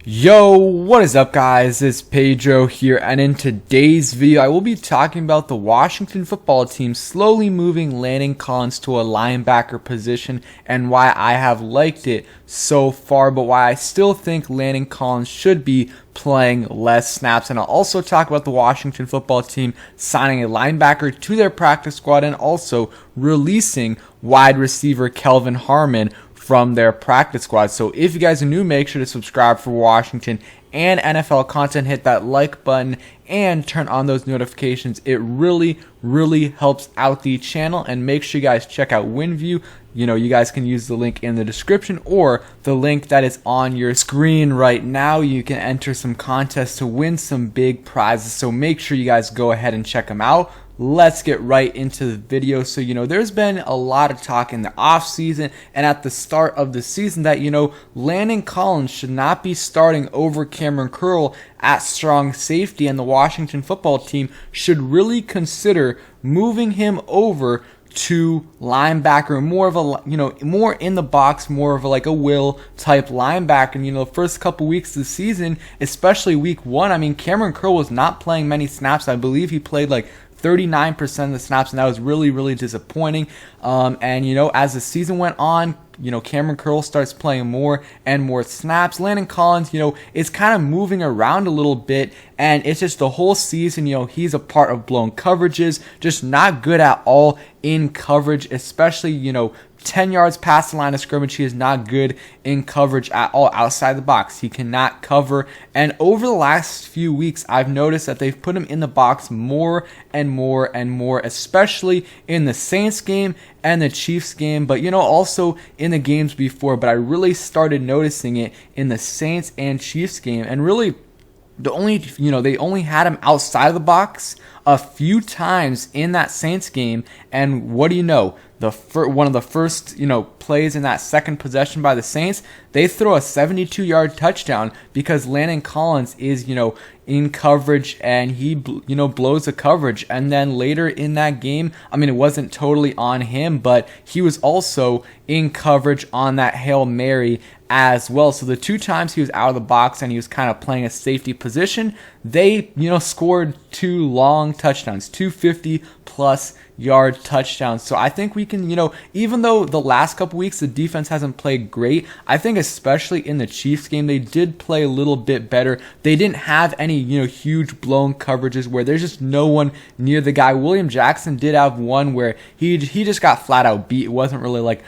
Yo, what is up guys, it's Pedro here, and in today's video I will be talking about the Washington football team slowly moving Landon Collins to a linebacker position and why I have liked it so far, but why I still think Landon Collins should be playing less snaps. And I'll also talk about the Washington football team signing a linebacker to their practice squad and also releasing wide receiver Kelvin Harmon from their practice squad. So if you guys are new, make sure to subscribe for Washington and NFL content, hit that like button and turn on those notifications. It really helps out the channel. And make sure you guys check out WinView. You guys can use the link in the description or the link that is on your screen right now. You can enter some contests to win some big prizes, so make sure you guys go ahead and check them out. Let's get right into the video. So, there's been a lot of talk in the offseason and at the start of the season that, Landon Collins should not be starting over Cameron Curl at strong safety, and the Washington football team should really consider moving him over to linebacker, more of a, more in the box, more of a will type linebacker. And, the first couple weeks of the season, especially week 1, Cameron Curl was not playing many snaps. I believe he played 39% of the snaps, and that was really disappointing. And as the season went on, Cameron Curl starts playing more and more snaps. Landon Collins, is kind of moving around a little bit, and it's just the whole season, he's a part of blown coverages, just not good at all in coverage, especially, 10 yards past the line of scrimmage. He is not good in coverage at all outside the box. He cannot cover. And over the last few weeks, I've noticed that they've put him in the box more and more, especially in the Saints game and the Chiefs game, but also in the games before. But I really started noticing it in the Saints and Chiefs game, and really they only had him outside of the box a few times in that Saints game. And what do you know? One of the first, plays in that second possession by the Saints, they throw a 72-yard touchdown because Landon Collins is, in coverage, and he, blows the coverage. And then later in that game, it wasn't totally on him, but he was also in coverage on that Hail Mary as well. So the 2 times he was out of the box and he was kind of playing a safety position, they, scored 2 long touchdowns, 250-plus yard touchdowns. So I think we can, even though the last couple weeks the defense hasn't played great, I think especially in the Chiefs game they did play a little bit better. They didn't have any, huge blown coverages where there's just no one near the guy. William Jackson did have one where he just got flat out beat. It wasn't really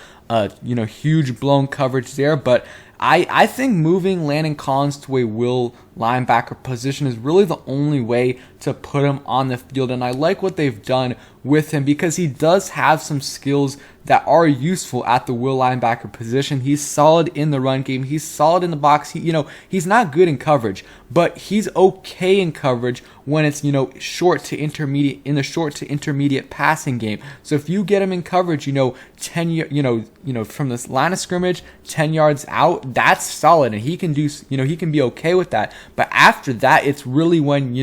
huge blown coverage there, but I think moving Landon Collins to a will linebacker position is really the only way to put him on the field. And I like what they've done with him because he does have some skills that are useful at the will linebacker position. He's solid in the run game. He's solid in the box. He's not good in coverage, but he's okay in coverage when it's, short to intermediate, in the short to intermediate passing game. So if you get him in coverage, 10, from this line of scrimmage, 10 yards out, that's solid, and he can do, he can be okay with that. But after that, it's really when,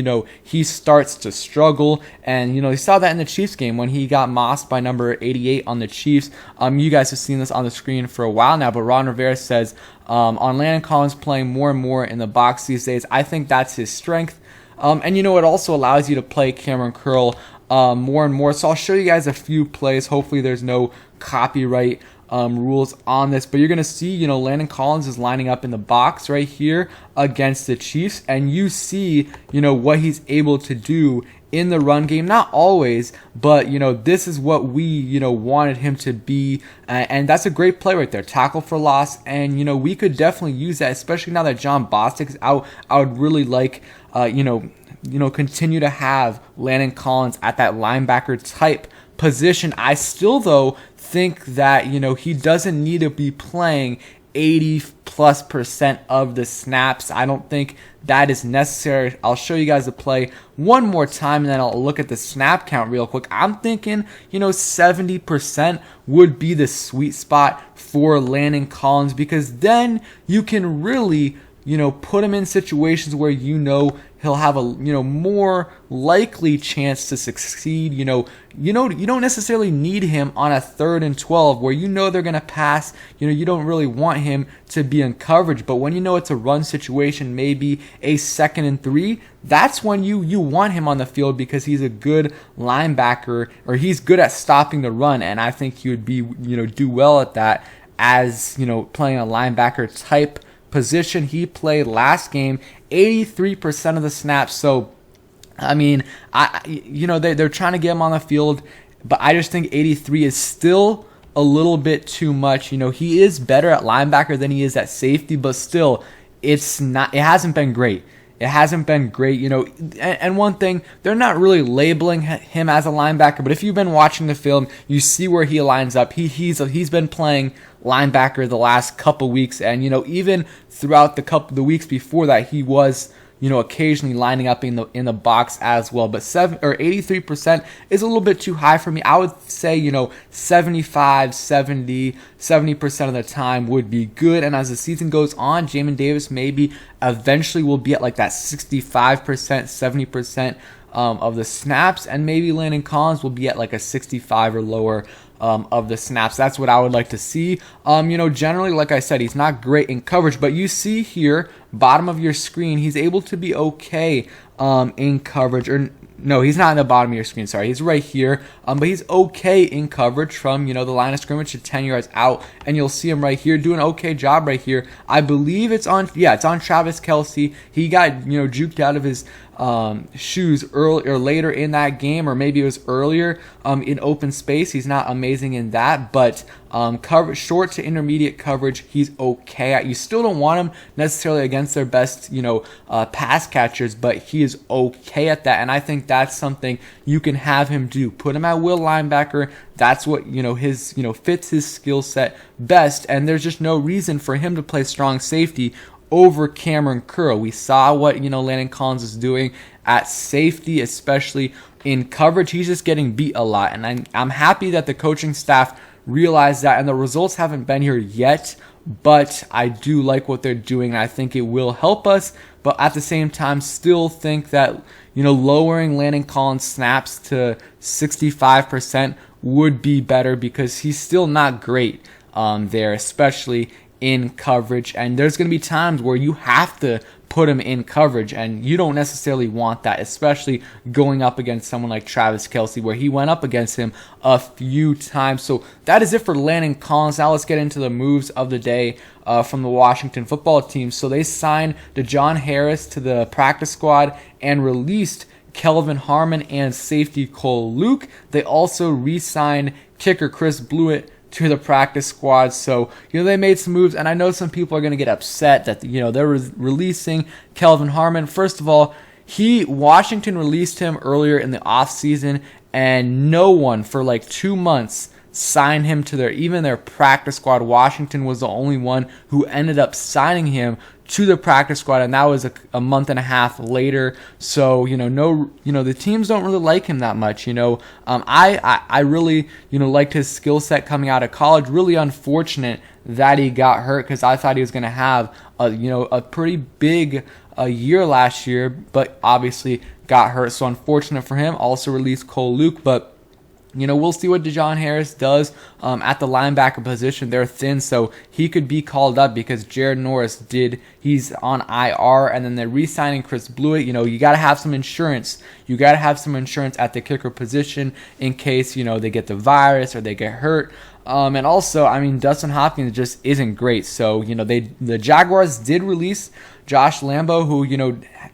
he starts to struggle. And, you saw that in the Chiefs game when he got mossed by number 88 on the Chiefs. You guys have seen this on the screen for a while now, but Ron Rivera says on Landon Collins playing more and more in the box these days, I think that's his strength. And, it also allows you to play Cameron Curl more and more. So I'll show you guys a few plays. Hopefully there's no copyright rules on this, but you're going to see, Landon Collins is lining up in the box right here against the Chiefs, and you see, what he's able to do in the run game. Not always, but, this is what we, wanted him to be, and that's a great play right there, tackle for loss. And, we could definitely use that, especially now that John Bostic is out. I would really like, continue to have Landon Collins at that linebacker type position. I still, though, think that, he doesn't need to be playing 80+% of the snaps. I don't think that is necessary. I'll show you guys the play one more time, and then I'll look at the snap count real quick. I'm thinking, 70% would be the sweet spot for Landon Collins, because then you can really put him in situations where he'll have a more likely chance to succeed. You don't necessarily need him on a 3rd and 12 where they're gonna pass. You don't really want him to be in coverage, but when it's a run situation, maybe a 2nd and 3, that's when you want him on the field because he's a good linebacker, or he's good at stopping the run, and I think he would be do well at that as playing a linebacker type position. He played last game 83% of the snaps. So I mean, they're trying to get him on the field, but I just think 83 is still a little bit too much. He is better at linebacker than he is at safety, but still it hasn't been great. It hasn't been great, and one thing, they're not really labeling him as a linebacker, but if you've been watching the film, you see where he lines up. He's been playing linebacker the last couple weeks, and even throughout the weeks before that, he was occasionally lining up in the box as well. But 83% is a little bit too high for me. I would say 75, 70% of the time would be good. And as the season goes on, Jamin Davis maybe eventually will be at like that 65%, 70% of the snaps, and maybe Landon Collins will be at like a 65 or lower of the snaps. That's what I would like to see. Generally, like I said, he's not great in coverage, but you see here, bottom of your screen, he's able to be okay in coverage. Or no, he's not in the bottom of your screen. Sorry, he's right here. But he's okay in coverage from the line of scrimmage to 10 yards out, and you'll see him right here doing an okay job right here. I believe it's on Travis Kelce. He got juked out of his shoes early or later in that game, or maybe it was earlier in open space. He's not amazing in that, but coverage, short to intermediate coverage, he's okay at. You still don't want him necessarily against their best pass catchers, but he is okay at that, and I think that's something you can have him do. Put him at will linebacker. That's what his fits his skill set best, and there's just no reason for him to play strong safety over Cameron Curl. We saw what Landon Collins is doing at safety, especially in coverage. He's just getting beat a lot, and I'm happy that the coaching staff realized that, and the results haven't been here yet, but I do like what they're doing, and I think it will help us. But at the same time, still think that lowering Landon Collins snaps to 65% would be better, because he's still not great there, especially in coverage, and there's going to be times where you have to put him in coverage, and you don't necessarily want that, especially going up against someone like Travis Kelce, where he went up against him a few times. So that is it for Landon Collins. Now let's get into the moves of the day from the Washington football team. So they signed DeJohn Harris to the practice squad and released Kelvin, Harmon, and safety Cole Luke. They also re-signed kicker Chris Blewett to the practice squad. So they made some moves, and I know some people are going to get upset that they're releasing Kelvin Harmon. First of all, Washington released him earlier in the offseason, and no one for like 2 months signed him to their practice squad. Washington was the only one who ended up signing him to the practice squad, and that was a month and a half later. So the teams don't really like him that much. I really liked his skill set coming out of college. Really unfortunate that he got hurt, because I thought he was going to have a pretty big year last year, but obviously got hurt. So unfortunate for him. Also released Cole Luke, but we'll see what DeJohn Harris does at the linebacker position. They're thin, so he could be called up, because Jared Norris he's on IR, and then they're re-signing Chris Blewett. You got to have some insurance. You got to have some insurance at the kicker position in case, they get the virus or they get hurt. And also, Dustin Hopkins just isn't great. So, the Jaguars did release Josh Lambo, who,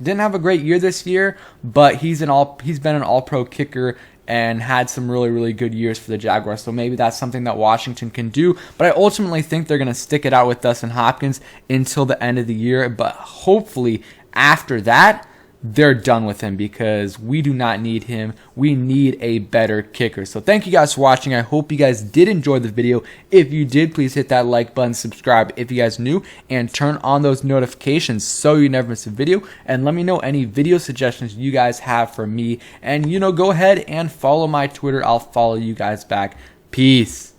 didn't have a great year this year, but he's been an all-pro kicker and had some really, really good years for the Jaguars. So maybe that's something that Washington can do. But I ultimately think they're going to stick it out with Dustin Hopkins until the end of the year. But hopefully after that, they're done with him, because we do not need him. We need a better kicker. So thank you guys for watching. I hope you guys did enjoy the video. If you did, please hit that like button, subscribe if you guys new, and turn on those notifications so you never miss a video. And let me know any video suggestions you guys have for me. And go ahead and follow my Twitter. I'll follow you guys back. Peace.